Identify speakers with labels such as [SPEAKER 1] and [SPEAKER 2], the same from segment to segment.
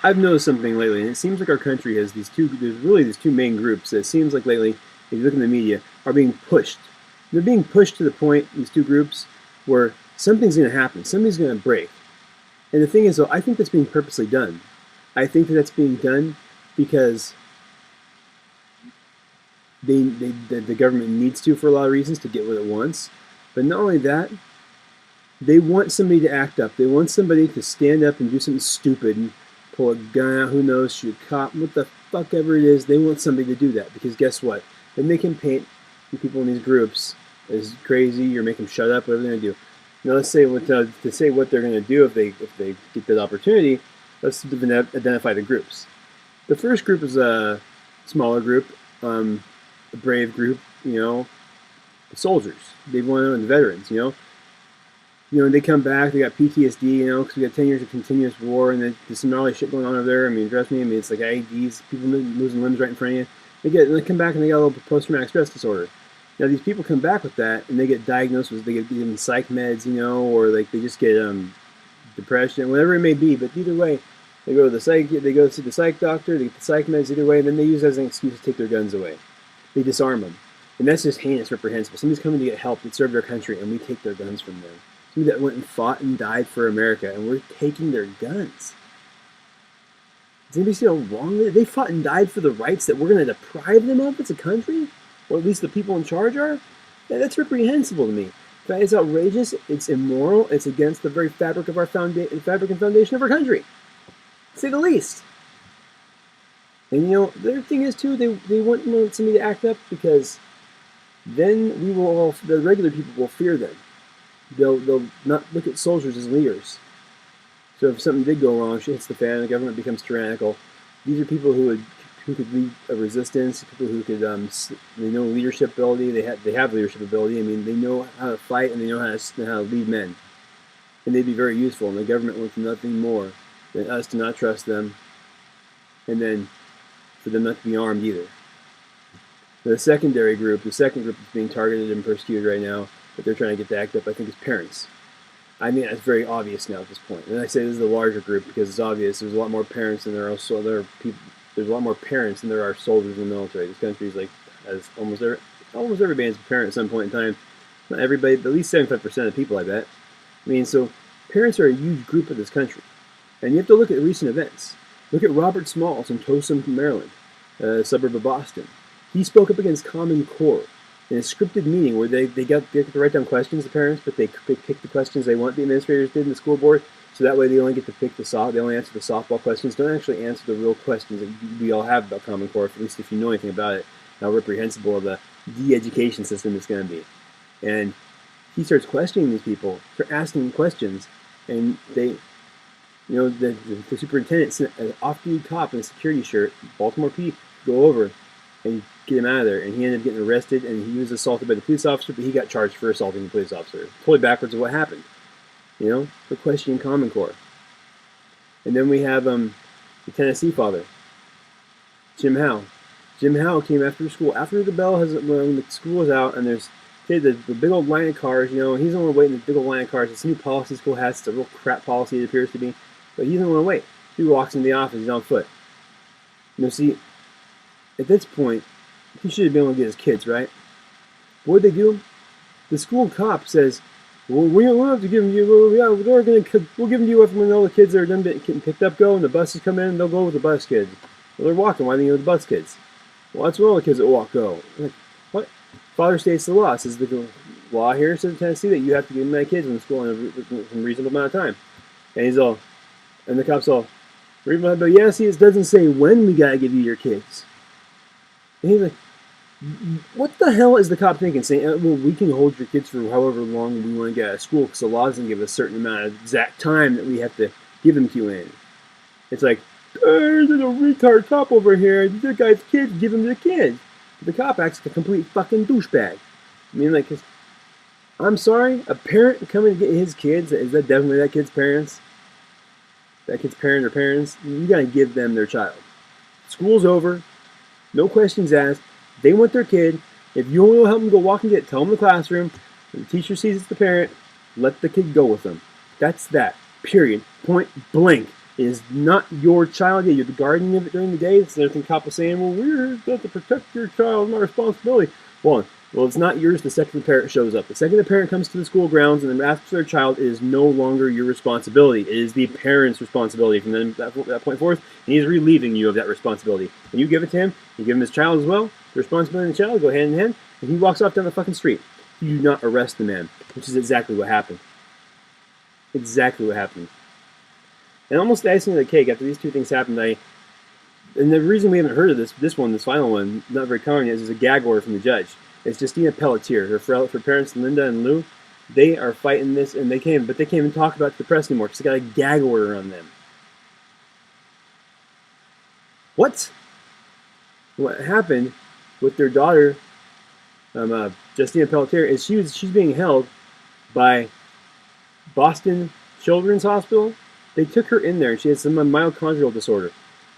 [SPEAKER 1] I've noticed something lately, and it seems like our country has there's really these two main groups that it seems like lately, if you look in the media, are being pushed. They're being pushed to the point, these two groups, where something's going to happen, something's going to break. And the thing is, though, I think that's being purposely done. I think that that's being done because the government needs to for a lot of reasons to get what it wants. But not only that, they want somebody to act up. They want somebody to stand up and do something stupid and pull a gun out, who knows, shoot a cop, what the fuck ever it is. They want somebody to do that because guess what? Then they can paint the people in these groups as crazy or make them shut up, whatever they're gonna do. Now let's say to say what they're gonna do if they get that opportunity. Let's identify the groups. The first group is a smaller group, a brave group, soldiers. They want to know the veterans. They come back, they got PTSD, because we got 10 years of continuous war, and then there's some gnarly shit going on over there. I mean, trust me, it's like IEDs, people losing limbs right in front of you. They come back and they got a little post-traumatic stress disorder. Now, these people come back with that, and they get diagnosed with, they get given psych meds, or like they just get depression, whatever it may be. But either way, they go to the psych, they go to see the psych doctor, they get the psych meds, either way, and then they use that as an excuse to take their guns away. They disarm them. And that's just heinous, reprehensible. Somebody's coming to get help that serve their country, and we take their guns from them. Somebody that went and fought and died for America, and we're taking their guns. Does anybody see how wrong they fought and died for the rights that we're going to deprive them of as a country? Or at least the people in charge are? Yeah, that's reprehensible to me. That is outrageous. It's immoral. It's against the very fabric of our fabric and foundation of our country, to say the least. And the other thing is too, they want somebody to act up because then the regular people will fear them. They'll not look at soldiers as leaders. So if something did go wrong, shit hits the fan, the government becomes tyrannical. These are people who could lead a resistance, people who could they know leadership ability. They have leadership ability. I mean, they know how to fight and they know how to lead men, and they'd be very useful. And the government wants nothing more than us to not trust them, and then for them not to be armed either. The second group that's being targeted and persecuted right now, that they're trying to get to act up, I think, is parents. I mean, that's very obvious now at this point. And I say this is the larger group because it's obvious. There's a lot more parents than there are people. There's a lot more parents than there are soldiers in the military. This country is has almost everybody has a parent at some point in time. Not everybody, but at least 75% of people, I bet. I mean, so parents are a huge group of this country, and you have to look at recent events. Look at Robert Smalls in Towson, Maryland, a suburb of Boston. He spoke up against Common Core in a scripted meeting where they get to write down questions, the parents, but they pick the questions they want. The administrators did in the school board, so that way they only get to pick they only answer the softball questions. Don't actually answer the real questions that we all have about Common Core, at least if you know anything about it. How reprehensible the de-education system is going to be. And he starts questioning these people for asking questions, and the superintendent sent an off-duty cop in a security shirt, Baltimore PD, go over and get him out of there. And he ended up getting arrested, and he was assaulted by the police officer, but he got charged for assaulting the police officer. Totally backwards of what happened. For questioning Common Core. And then we have the Tennessee father, Jim Howe. Jim Howe came after school, after the bell when the school was out, and there's the big old line of cars, he's the one waiting in the big old line of cars. It's a new policy school has. It's a real crap policy, it appears to be. But he doesn't want to wait. He walks into the office, he's on foot. See, at this point, he should have been able to get his kids, right? What did they do? The school cop says, well, we don't have to give them to you. We'll give them to you when all the kids that are done getting picked up go, and the buses come in, and they'll go with the bus kids. Well, they're walking. Why don't you go with the bus kids? Well, that's where all the kids that walk go. Like, what? Father states the law. Says the law here says in Tennessee that you have to give my kids in the school in a reasonable amount of time. And the cop's all, but yeah, see, it doesn't say when we gotta give you your kids. And he's like, what the hell is the cop thinking? Saying, well, we can hold your kids for however long we want to get out of school because the law doesn't give a certain amount of exact time that we have to give them to you in. It's like, there's a retard cop over here. The guy's kids, give him the kids. The cop acts like a complete fucking douchebag. I mean, I'm sorry, a parent coming to get his kids, is that definitely that kid's parents? That kid's parent or parents? You gotta give them their child. School's over. No questions asked. They want their kid. If you want to help them go walk and tell them in the classroom. The teacher sees it's the parent. Let the kid go with them. That's that. Period. Point blank. It is not your child yet. You're the guardian of it during the day. It's another thing cop was saying, well, we're got to protect your child, my responsibility. Well, it's not yours the second the parent shows up. The second the parent comes to the school grounds and asks for their child, it is no longer your responsibility. It is the parent's responsibility from that point forth, and he's relieving you of that responsibility. When you give it to him, you give him his child as well. The responsibility of the child go hand in hand, and he walks off down the fucking street. You do not arrest the man, which is exactly what happened. Exactly what happened. And almost the icing on the cake, after these two things happened, and the reason we haven't heard of this final one, not very common yet, is a gag order from the judge. It's Justina Pelletier. Her parents, Linda and Lou, they are fighting this, and they can't even talk about it to the press anymore because they got a gag order on them. What happened with their daughter, Justina Pelletier, is she's being held by Boston Children's Hospital. They took her in there, and she had some mitochondrial disorder.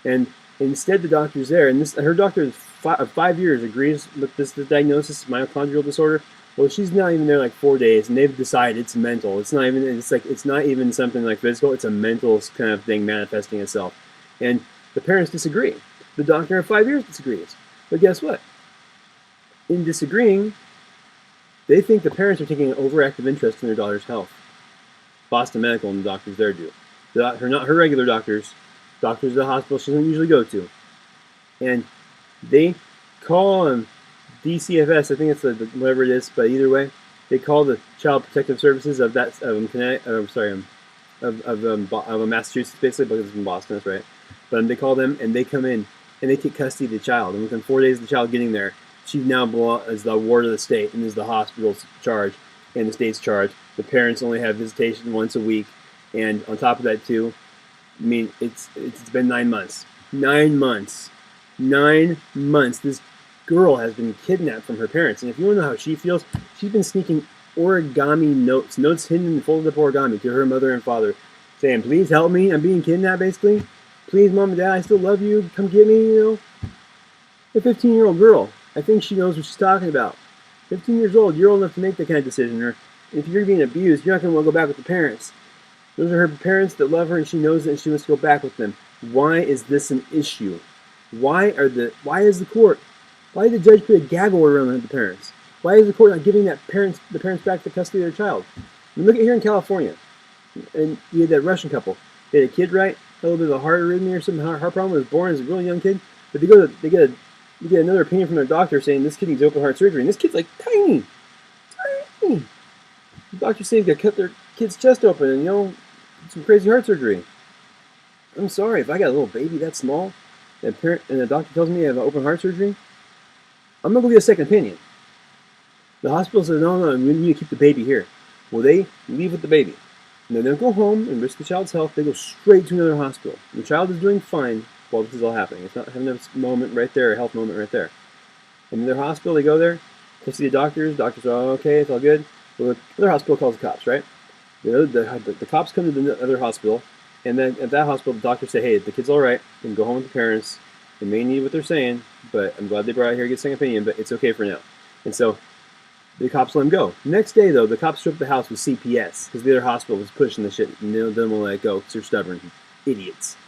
[SPEAKER 1] And instead, the doctor's there, and her doctor of 5 years agrees with this diagnosis, mitochondrial disorder. Well, she's not even there like 4 days, and they've decided it's mental. It's not even something like physical. It's a mental kind of thing manifesting itself. And the parents disagree. The doctor of 5 years disagrees. But guess what? In disagreeing, they think the parents are taking an overactive interest in their daughter's health. Boston Medical and the doctors there do. Not her regular doctors at the hospital she doesn't usually go to. And they call DCFS, I think it's whatever it is, but either way, they call the Child Protective Services of Massachusetts, basically, because it's in Boston, that's right. But they call them, and they come in, and they take custody of the child. And within 4 days of the child getting there, she now is the ward of the state and is the hospital's charge and the state's charge. The parents only have visitation once a week. And on top of that, too, I mean, it's been 9 months. 9 months. 9 months. This girl has been kidnapped from her parents. And if you want to know how she feels, she's been sneaking origami notes hidden in folded up origami to her mother and father, saying, please help me. I'm being kidnapped, basically. Please, Mom and Dad, I still love you. Come get me, A 15-year-old girl. I think she knows what she's talking about. 15 years old, you're old enough to make that kind of decision. Or if you're being abused, you're not going to want to go back with the parents. Those are her parents that love her, and she knows it, and she wants to go back with them. Why is this an issue? Why is the court? Why did the judge put a gag order on the parents? Why is the court not giving the parents back the custody of their child? I mean, look at here in California, and you had that Russian couple. They had a kid, right? A little bit of a heart arrhythmia or something. Heart problem, was born as a really young kid, but they get another opinion from their doctor saying this kid needs open heart surgery, and this kid's like tiny. The doctor saying they cut their kid's chest open and some crazy heart surgery. I'm sorry, if I got a little baby that small, and the doctor tells me I have an open heart surgery, I'm not going to get a second opinion. The hospital says, no, we need to keep the baby here. Well, they leave with the baby. And they don't go home and risk the child's health. They go straight to another hospital. The child is doing fine while this is all happening. It's not having a moment right there, a health moment right there. And in their hospital, they go there to see the doctors. Doctors are, okay, it's all good. Well, the other hospital calls the cops, right? The cops come to the other hospital, and then at that hospital, the doctors say, hey, the kid's all right. You can go home with the parents. They may need what they're saying, but I'm glad they brought it here to get a second opinion, but it's okay for now. And so the cops let him go. Next day, though, the cops show up at the house with CPS because the other hospital was pushing the shit, and they didn't want to let it go because they're stubborn idiots.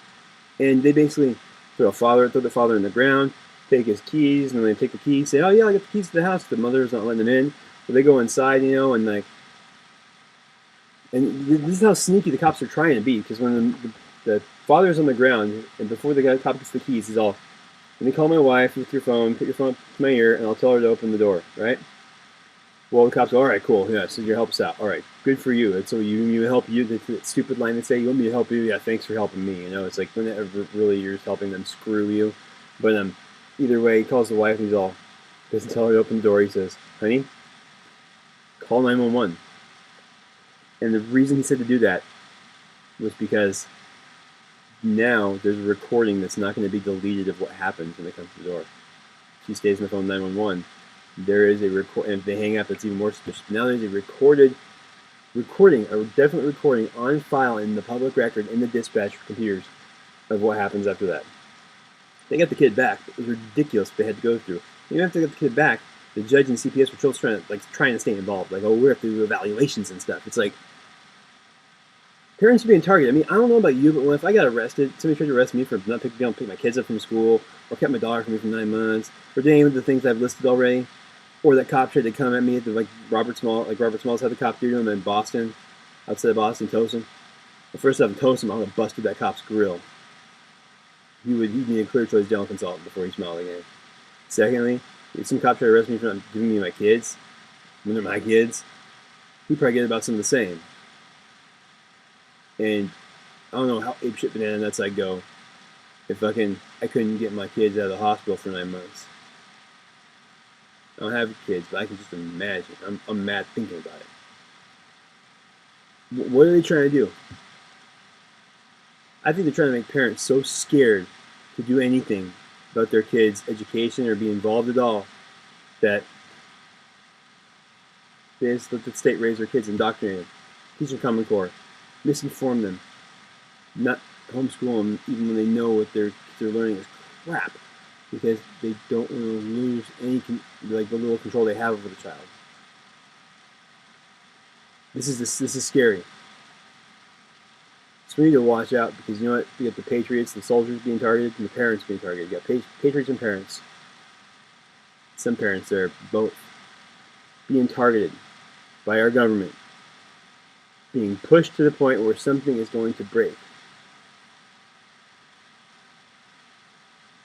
[SPEAKER 1] And they basically throw the father in the ground, take his keys, and then they take the keys, say, oh yeah, I got the keys to the house. The mother's not letting them in. So they go inside, and this is how sneaky the cops are trying to be, because when the father's on the ground, and before the cop gets the keys, he's all, let me call my wife with your phone, put your phone up to my ear, and I'll tell her to open the door, right? Well, the cops go, all right, cool, yeah, so you help us out. All right, good for you. And so you help you, that stupid line they say, you want me to help you? Yeah, thanks for helping me. It's like, whenever really you're just helping them, screw you. But either way, he calls the wife, and he's all, doesn't tell her to open the door. He says, honey, call 911. And the reason he said to do that was because now there's a recording that's not going to be deleted of what happens when they come to the door. She stays on the phone 911. There is a record, and if they hang up, it's even more suspicious. Now there's a recording, a definite recording on file in the public record in the dispatch computers of what happens after that. They got the kid back. It was ridiculous what they had to go through. Even after they got the kid back, the judge and CPS were still trying to stay involved. Like, oh, we have to do evaluations and stuff. It's like, Parents are being targeted. I mean, I don't know about you, but if I got arrested, somebody tried to arrest me for not picking my kids up from school, or kept my daughter from me for 9 months, or did any of the things I've listed already, or that cop tried to come at me at the, like Robert Smalls had the cop do to him in Boston, outside of Boston, toast him. Well, first off, toast him, I would have busted that cop's grill. He'd need a clear choice dental consultant before he smiled again. Secondly, if some cop tried to arrest me for not giving me my kids, when they're my kids, he'd probably get about some of the same. And I don't know how apeshit banana nuts I'd go if I couldn't get my kids out of the hospital for 9 months. I don't have kids, but I can just imagine. I'm mad thinking about it. What are they trying to do? I think they're trying to make parents so scared to do anything about their kids' education or be involved at all that they just let the state raise their kids, indoctrinate them, teach them Common Core, misinform them, not homeschool them even when they know what they're learning is crap, because they don't want to lose any the little control they have over the child. This is scary. So we need to watch out, because you know what? You got the patriots, the soldiers being targeted, and the parents being targeted. You got patriots and parents. Some parents are both being targeted by our government, being pushed to the point where something is going to break.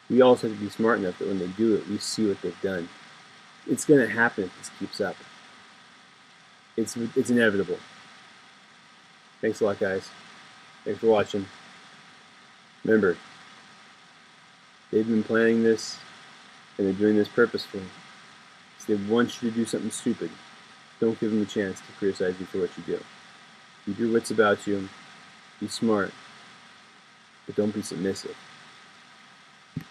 [SPEAKER 1] We also have to be smart enough that when they do it, we see what they've done. It's going to happen if this keeps up. It's inevitable. Thanks a lot, guys. Thanks for watching. Remember, they've been planning this, and they're doing this purposefully. So they want you to do something stupid. Don't give them the chance to criticize you for what you do. Keep your wits about you. Be smart. But don't be submissive.